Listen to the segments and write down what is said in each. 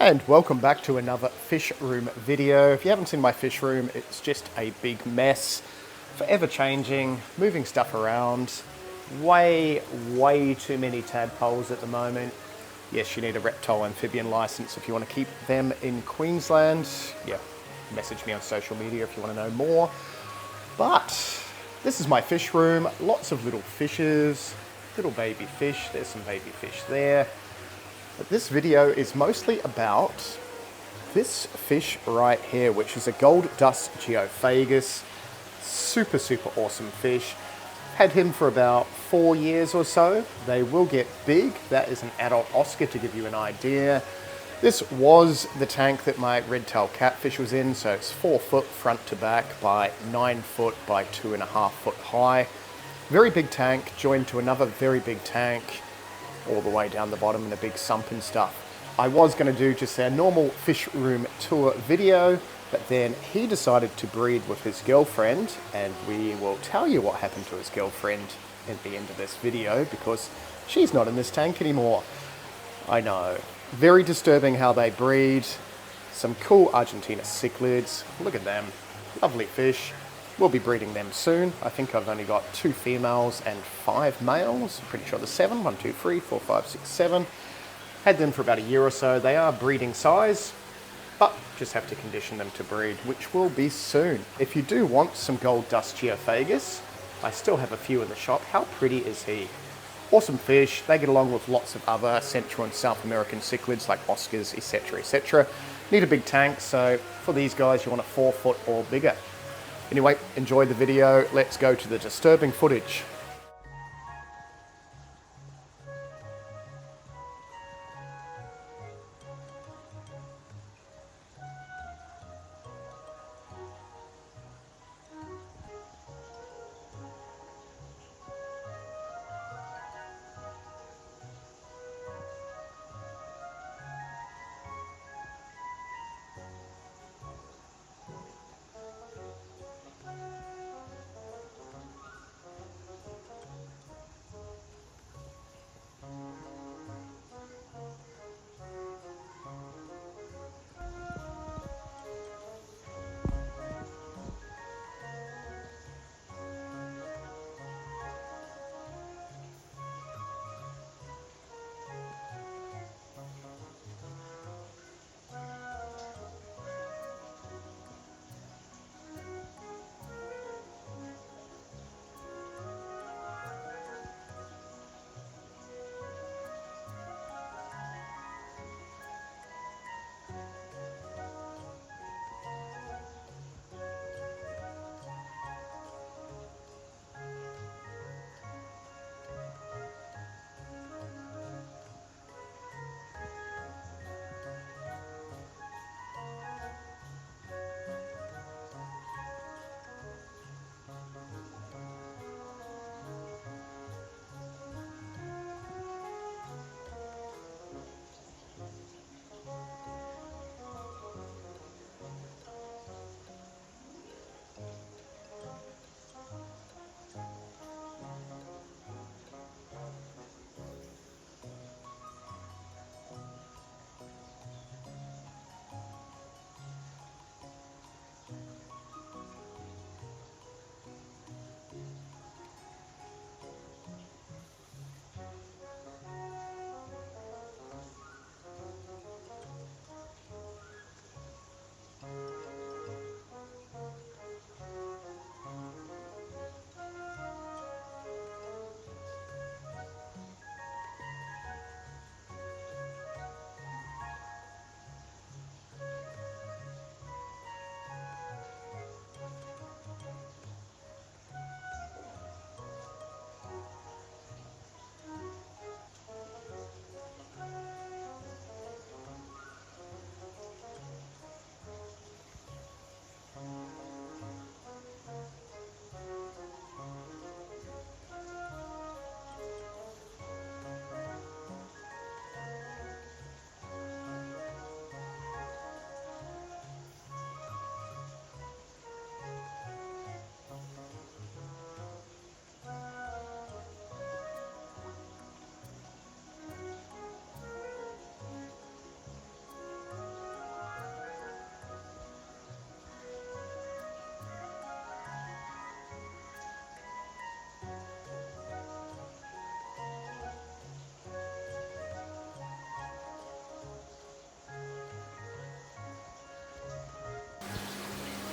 And welcome back to another fish room video. If you haven't seen my fish room, it's just a big mess. Forever changing, moving stuff around. Way too many tadpoles at the moment. Yes, you need a reptile amphibian license if you want to keep them in Queensland. Yeah, message me on social media if you want to know more. But this is my fish room. Lots of little fishes, little baby fish. There's some baby fish there. But this video is mostly about this fish right here, which is a gold dust geophagus. Super awesome fish. Had him for about 4 years or so. They will get big. That is an adult Oscar to give you an idea. This was the tank that my redtail catfish was in, so it's 4 foot front to back by 9 foot by 2.5 foot high. Very big tank joined to another very big tank all the way down the bottom in a big sump and stuff. I was going to do just a normal fish room tour video, but then he decided to breed with his girlfriend, and we will tell you what happened to his girlfriend at the end of this video because she's not in this tank anymore. I know. Very disturbing how they breed. Some cool Argentina cichlids. Look at them. Lovely fish. We'll be breeding them soon. I think I've only got 2 females and 5 males. I'm pretty sure there's 7. 1, 2, 3, 4, 5, 6, 7. Had them for about a year or so. They are breeding size, but just have to condition them to breed, which will be soon. If you do want some gold dust geophagus, I still have a few in the shop. How pretty is he? Awesome fish. They get along with lots of other Central and South American cichlids like Oscars, etc, etc. Need a big tank, so for these guys you want a 4 foot or bigger. Anyway, enjoy the video. Let's go to the disturbing footage.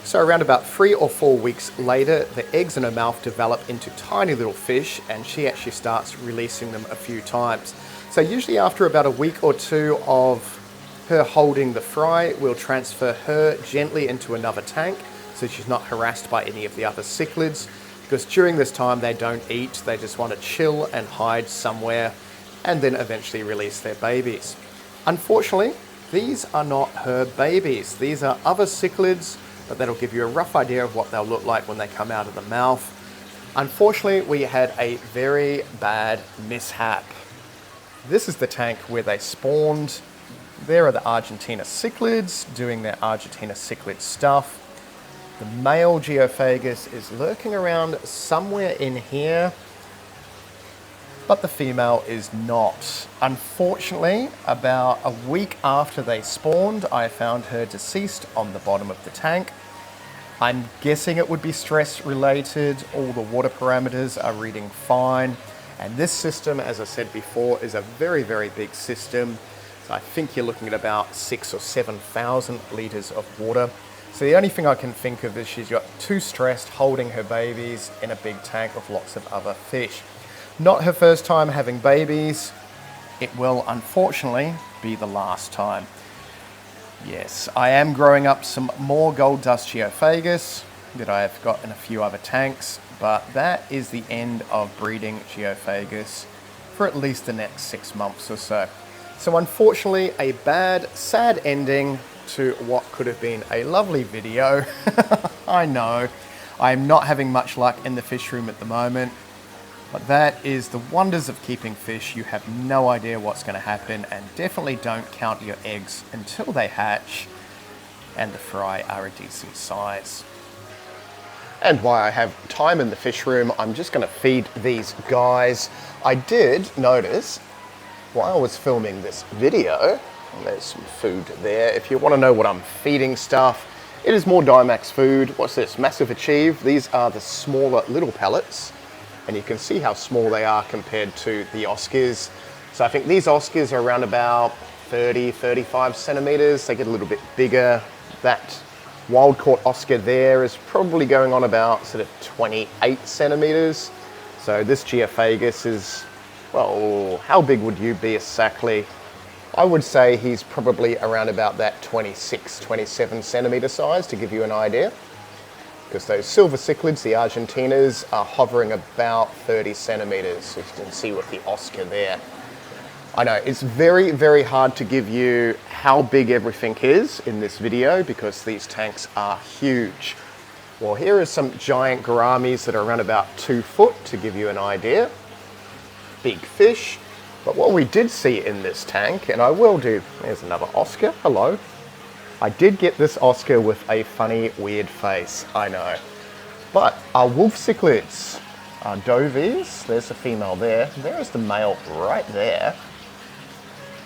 So around about 3 or 4 weeks later, the eggs in her mouth develop into tiny little fish, and she actually starts releasing them a few times. So usually after about a week or two of her holding the fry, we'll transfer her gently into another tank so she's not harassed by any of the other cichlids, because during this time they don't eat, they just want to chill and hide somewhere and then eventually release their babies. Unfortunately, these are not her babies. These are other cichlids, but that'll give you a rough idea of what they'll look like when they come out of the mouth. Unfortunately, we had a very bad mishap. This is the tank where they spawned. There are the Argentina cichlids doing their Argentina cichlid stuff. The male geophagus is lurking around somewhere in here, but the female is not. Unfortunately, about a week after they spawned, I found her deceased on the bottom of the tank. I'm guessing it would be stress related. All the water parameters are reading fine. And this system, as I said before, is a very, very big system. So I think you're looking at about 6,000 or 7,000 litres of water. So the only thing I can think of is she's got too stressed holding her babies in a big tank of lots of other fish. Not her first time having babies. It will unfortunately be the last time. Yes, I am growing up some more gold dust geophagus that I have got in a few other tanks, but that is the end of breeding geophagus for at least the next 6 months or so. So unfortunately, a bad, sad ending to what could have been a lovely video. I know, I'm not having much luck in the fish room at the moment. But that is the wonders of keeping fish. You have no idea what's going to happen, and definitely don't count your eggs until they hatch and the fry are a decent size. And while I have time in the fish room, I'm just going to feed these guys. I did notice while I was filming this video, and there's some food there. If you want to know what I'm feeding stuff, it is more Dimax food. What's this? Massive Achieve. These are the smaller little pellets. And you can see how small they are compared to the Oscars. So I think these Oscars are around about 30, 35 centimeters. They get a little bit bigger. That wild caught Oscar there is probably going on about sort of 28 centimeters. So this geophagus is, well, how big would you be a cichlid? I would say he's probably around about that 26, 27 centimeter size, to give you an idea. Because those silver cichlids, the Argentinas, are hovering about 30 centimeters. So you can see what the Oscar there. I know, it's very, very hard to give you how big everything is in this video because these tanks are huge. Well, here are some giant gouramis that are around about 2 foot to give you an idea. Big fish. But what we did see in this tank, and I will do, there's another Oscar, hello. I did get this Oscar with a funny, weird face, I know. But our wolf cichlids, our dovies, there's the female there. There's the male right there.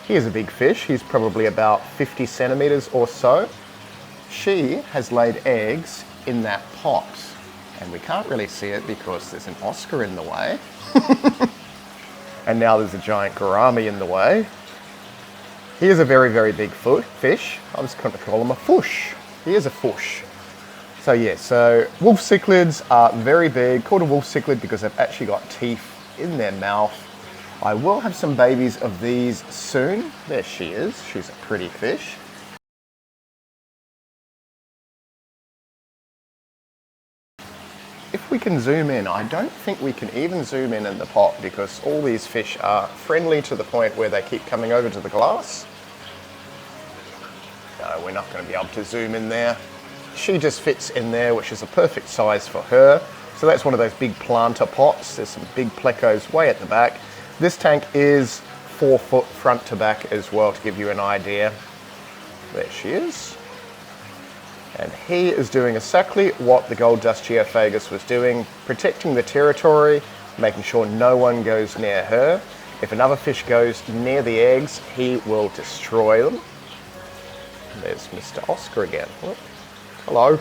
Here's a big fish. He's probably about 50 centimeters or so. She has laid eggs in that pot. And we can't really see it because there's an Oscar in the way. And now there's a giant gourami in the way. Here's a very, very big fish. I was going to call him a fush. Here's a fush. So yeah, so wolf cichlids are very big, called a wolf cichlid because they've actually got teeth in their mouth. I will have some babies of these soon. There she is. She's a pretty fish. If we can zoom in, I don't think we can even zoom in the pot because all these fish are friendly to the point where they keep coming over to the glass. No, we're not going to be able to zoom in there. She just fits in there, which is a perfect size for her. So that's one of those big planter pots. There's some big plecos way at the back. This tank is 4 foot front to back as well, to give you an idea. There she is. And he is doing exactly what the gold dust geophagus was doing, protecting the territory, making sure no one goes near her. If another fish goes near the eggs, he will destroy them. There's Mr. Oscar again. Oh, hello.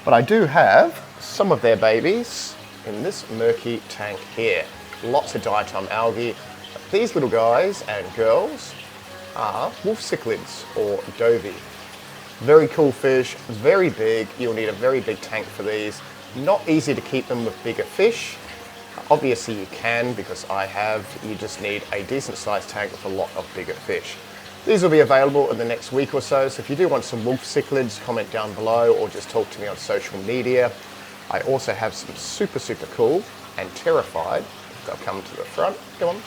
But I do have some of their babies in this murky tank here. Lots of diatom algae. These little guys and girls are wolf cichlids or dovie. Very cool fish, very big. You'll need a very big tank for these. Not easy to keep them with bigger fish. Obviously you can, because I have. You just need a decent sized tank with a lot of bigger fish. These will be available in the next week or so, so if you do want some wolf cichlids, comment down below or just talk to me on social media. I also have some super cool and terrified, they'll come to the front, come on,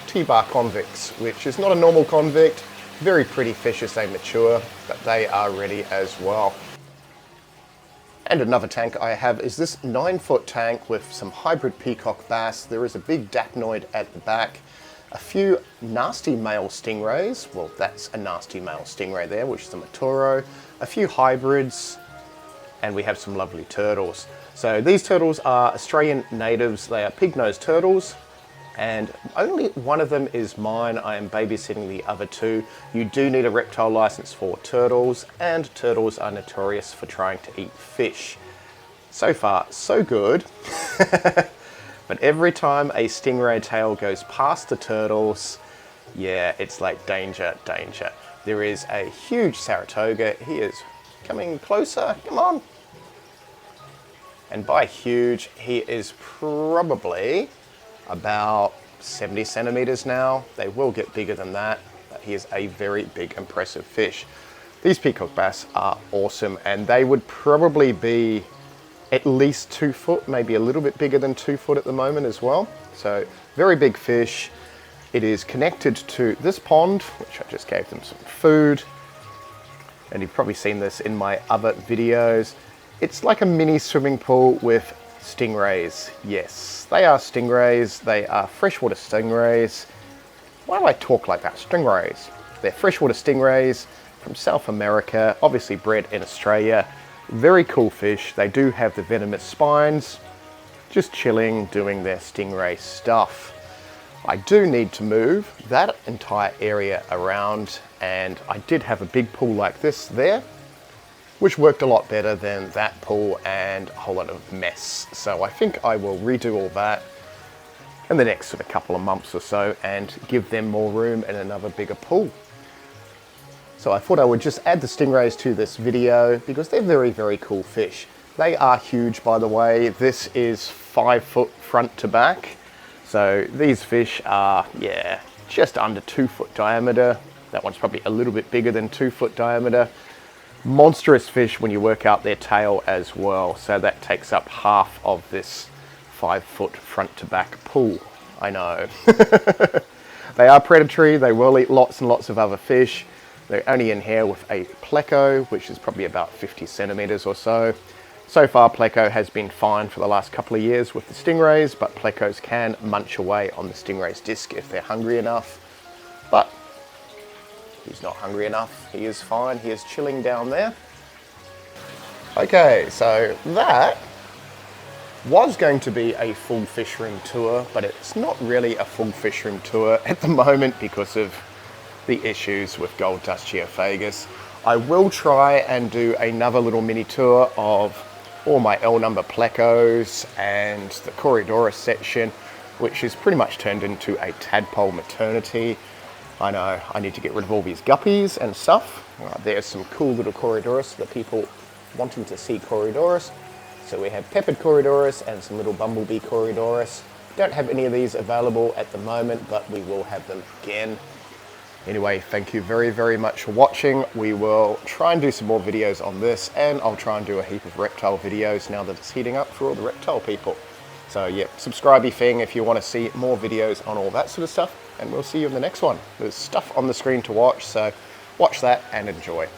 T-bar convicts, which is not a normal convict. Very pretty fish as they mature, but they are ready as well. And another tank I have is this 9-foot tank with some hybrid peacock bass. There is a big dapnoid at the back, a few nasty male stingrays. Well, that's a nasty male stingray there, which is the Maturo, a few hybrids, and we have some lovely turtles. So these turtles are Australian natives. They are pig-nosed turtles, and only one of them is mine. I am babysitting the other two. You do need a reptile license for turtles, and turtles are notorious for trying to eat fish. So far, so good. But every time a stingray tail goes past the turtles, yeah, it's like danger, danger. There is a huge Saratoga. He is coming closer, come on. And by huge, he is probably about 70 centimeters now. They will get bigger than that, but he is a very big, impressive fish. These peacock bass are awesome, and they would probably be at least 2 foot, maybe a little bit bigger than 2 foot at the moment as well. So very big fish. It is connected to this pond, which I just gave them some food. And you've probably seen this in my other videos. It's like a mini swimming pool with stingrays. Yes, they are stingrays. They are freshwater stingrays. Why do I talk like that? Stingrays. They're freshwater stingrays from South America, obviously bred in Australia. Very cool fish. They do have the venomous spines, just chilling, doing their stingray stuff. I do need to move that entire area around, and I did have a big pool like this there, which worked a lot better than that pool and a whole lot of mess. So I think I will redo all that in the next sort of couple of months or so and give them more room and another bigger pool. So I thought I would just add the stingrays to this video because they're very cool fish. They are huge, by the way. This is 5 foot front to back. So these fish are, yeah, just under 2 foot diameter. That one's probably a little bit bigger than 2 foot diameter. Monstrous fish when you work out their tail as well. So that takes up half of this 5 foot front to back pool. I know. They are predatory. They will eat lots and lots of other fish. They're only in here with a pleco, which is probably about 50 centimeters or so. So far, pleco has been fine for the last couple of years with the stingrays, but plecos can munch away on the stingray's disc if they're hungry enough. But he's not hungry enough. He is fine. He is chilling down there. Okay, so that was going to be a full fish room tour, but it's not really a full fish room tour at the moment because of the issues with gold dust geophagus. I will try and do another little mini tour of all my L number plecos and the Corydoras section, which is pretty much turned into a tadpole maternity. I know, I need to get rid of all these guppies and stuff. There's some cool little Corydoras for the people wanting to see Corydoras. So we have peppered Corydoras and some little bumblebee Corydoras. Don't have any of these available at the moment, but we will have them again. Anyway, thank you very much for watching. We will try and do some more videos on this, and I'll try and do a heap of reptile videos now that it's heating up for all the reptile people. So yeah, subscribe-y thing if you want to see more videos on all that sort of stuff, and we'll see you in the next one. There's stuff on the screen to watch, so watch that and enjoy.